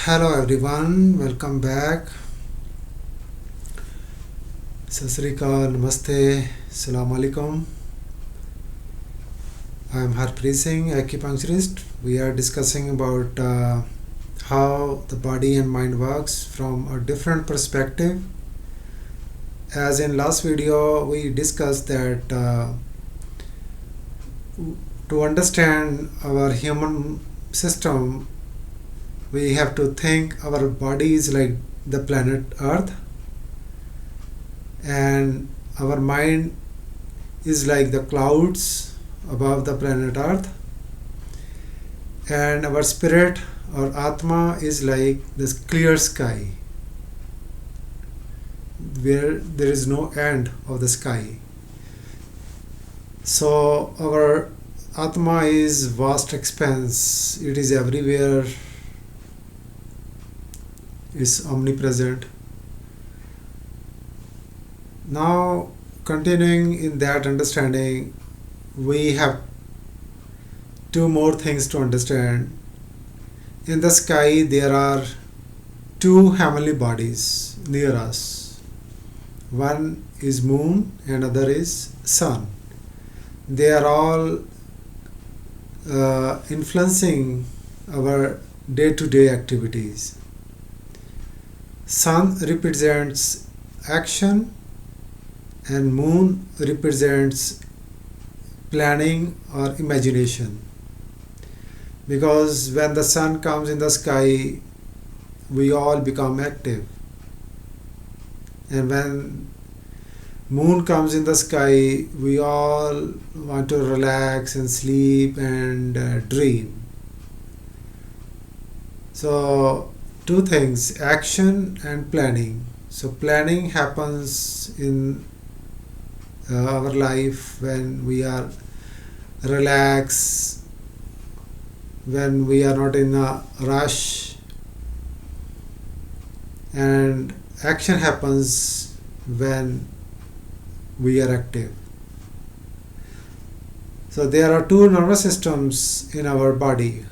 Hello everyone, welcome back. Sat Sri Akal, Namaste, Assalamu Alaikum. I am Harpreet Singh, acupuncturist. We are discussing about how the body and mind works from a different perspective. As in last video, we discussed that to understand our human system, we have to think our body is like the planet Earth, and our mind is like the clouds above the planet Earth, and our spirit or Atma is like this clear sky where there is no end of the sky. So our Atma is vast expanse, it is everywhere, is omnipresent. Now, continuing in that understanding, we have two more things to understand. In the sky, there are two heavenly bodies near us. One is moon and other is sun. They are all influencing our day-to-day activities. Sun represents action and moon represents planning or imagination. Because when the sun comes in the sky, we all become active. And when moon comes in the sky, we all want to relax and sleep and dream. So two things, action and planning. So planning happens in our life when we are relaxed, when we are not in a rush, and action happens when we are active. So there are two nervous systems in our body.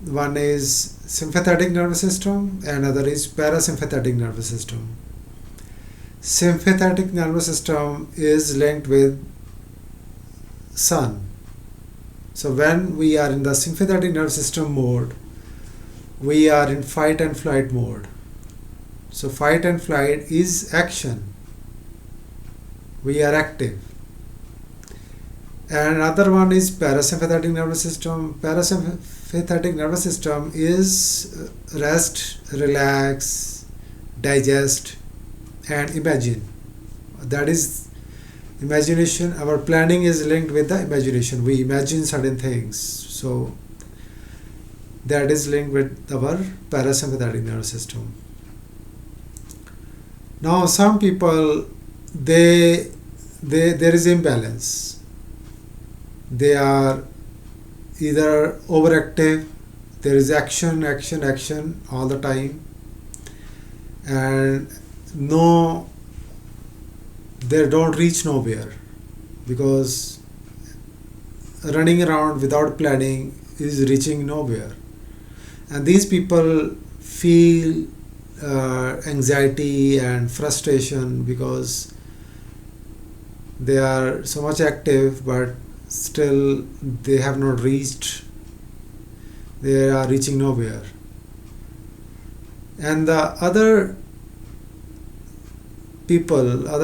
One is sympathetic nervous system and other is parasympathetic nervous system. Sympathetic nervous system is linked with sun. So when we are in the sympathetic nervous system mode, we are in fight and flight mode. So fight and flight is action. We are active. And another one is parasympathetic nervous system. Parasympathetic nervous system is rest, relax, digest, and imagine. That is imagination. Our planning is linked with the imagination. We imagine certain things. So that is linked with our parasympathetic nervous system. Now some people, there is imbalance. They are either overactive, there is action all the time, and they don't reach nowhere, because running around without planning is reaching nowhere. And these people feel anxiety and frustration because they are so much active, but still they have not reached, they are reaching nowhere. And the other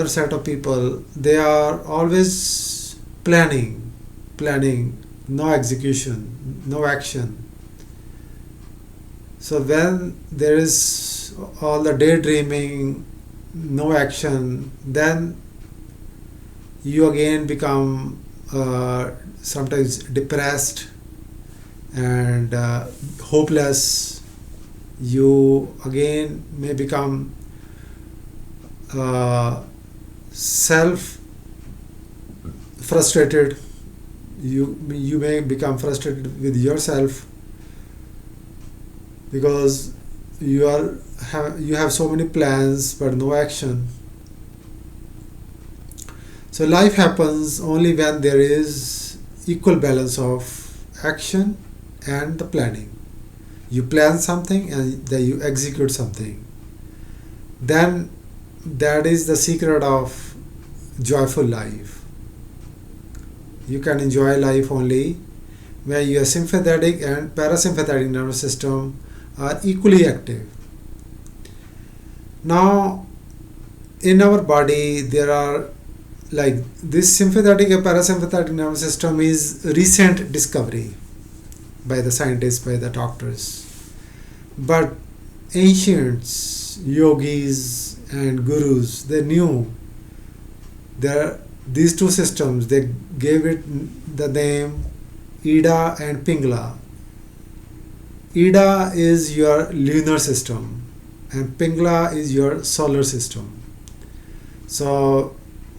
set of people, they are always planning, no execution, no action. So when there is all the daydreaming, no action, then you again become sometimes depressed and hopeless. You again may become self-frustrated. You may become frustrated with yourself because you have so many plans but no action. So life happens only when there is equal balance of action and the planning. You plan something and then you execute something. Then that is the secret of joyful life. You can enjoy life only when your sympathetic and parasympathetic nervous system are equally active. Now, in our body, there are like this sympathetic and parasympathetic nervous system is recent discovery by the scientists, by the doctors. But ancients, yogis and gurus, they knew there these two systems. They gave it the name Ida and Pingala. Ida is your lunar system and Pingala is your solar system. So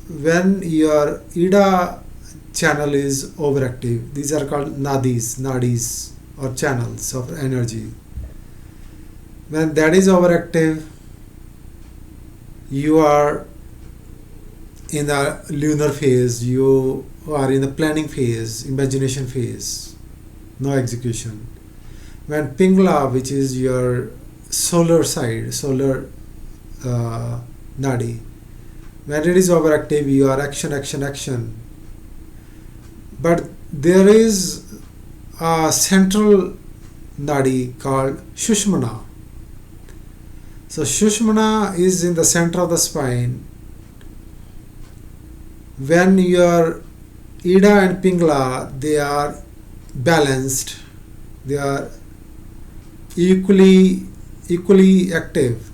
when your Ida channel is overactive, these are called nadis or channels of energy. When that is overactive, you are in the lunar phase, you are in the planning phase, imagination phase, no execution. When Pingala, which is your solar side, solar nadi, when it is overactive, you are action. But there is a central nadi called Shushmana. So Shushmana is in the center of the spine. When your Ida and Pingala, they are balanced, they are equally active,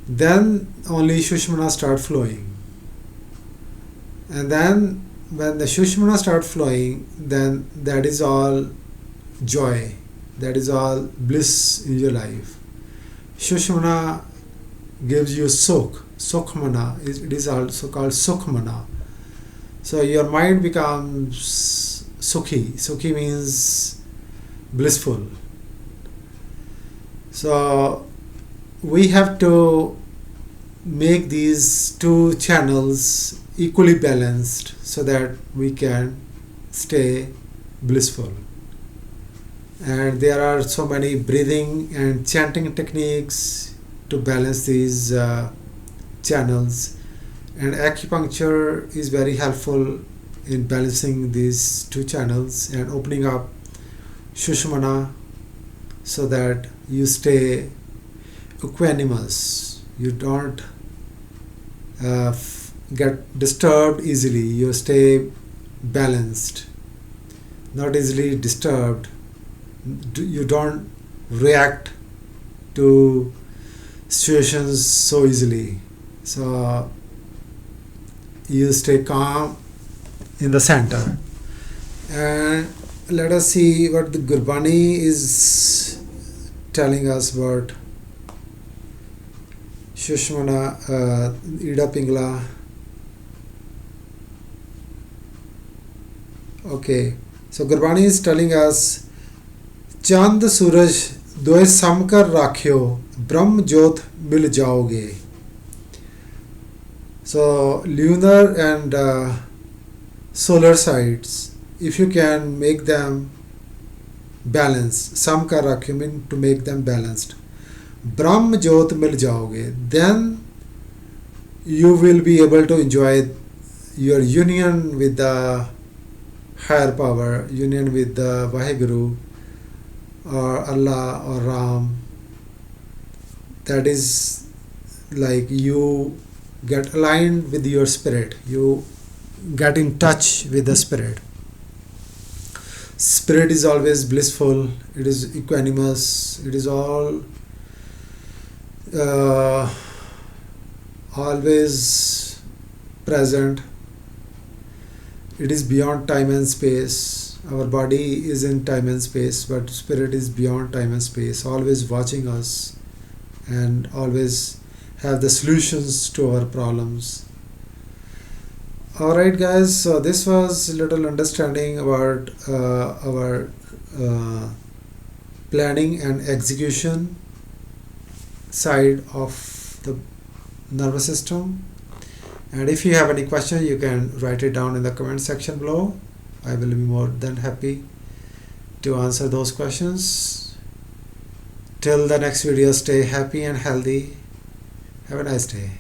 then only Shushmana start flowing. And then when the Shushmana start flowing, then that is all joy, that is all bliss in your life. Shushmana gives you Sukhmana, it is also called Sukhmana. So your mind becomes Sukhi. Sukhi means blissful. So we have to make these two channels equally balanced so that we can stay blissful. And there are so many breathing and chanting techniques to balance these channels, and acupuncture is very helpful in balancing these two channels and opening up Shushmana so that you stay equanimous. You don't get disturbed easily. You stay balanced, not easily disturbed. You don't react to situations so easily. So you stay calm in the center. And let us see what the GURBANI is telling us about Shushmana, Ida Pingala. Okay, so GURBANI is telling us चांद सूरज दोए समकर राख्यो ब्रह्म ज्योत मिल जाओगे. So lunar and solar sides, if you can make them balanced, samkar rakhyo mean to make them balanced, Brahm Jyot mil jaoge, then you will be able to enjoy your union with the higher power, union with the Vaheguru or Allah or Ram. That is like you get aligned with your spirit, you get in touch with the spirit. Spirit is always blissful, it is equanimous, it is all always present. It is beyond time and space. Our body is in time and space, but spirit is beyond time and space, always watching us and always have the solutions to our problems. Alright guys, so this was a little understanding about our planning and execution side of the nervous system. And if you have any question, you can write it down in the comment section below. I will be more than happy to answer those questions. Till the next video, stay happy and healthy. Have a nice day.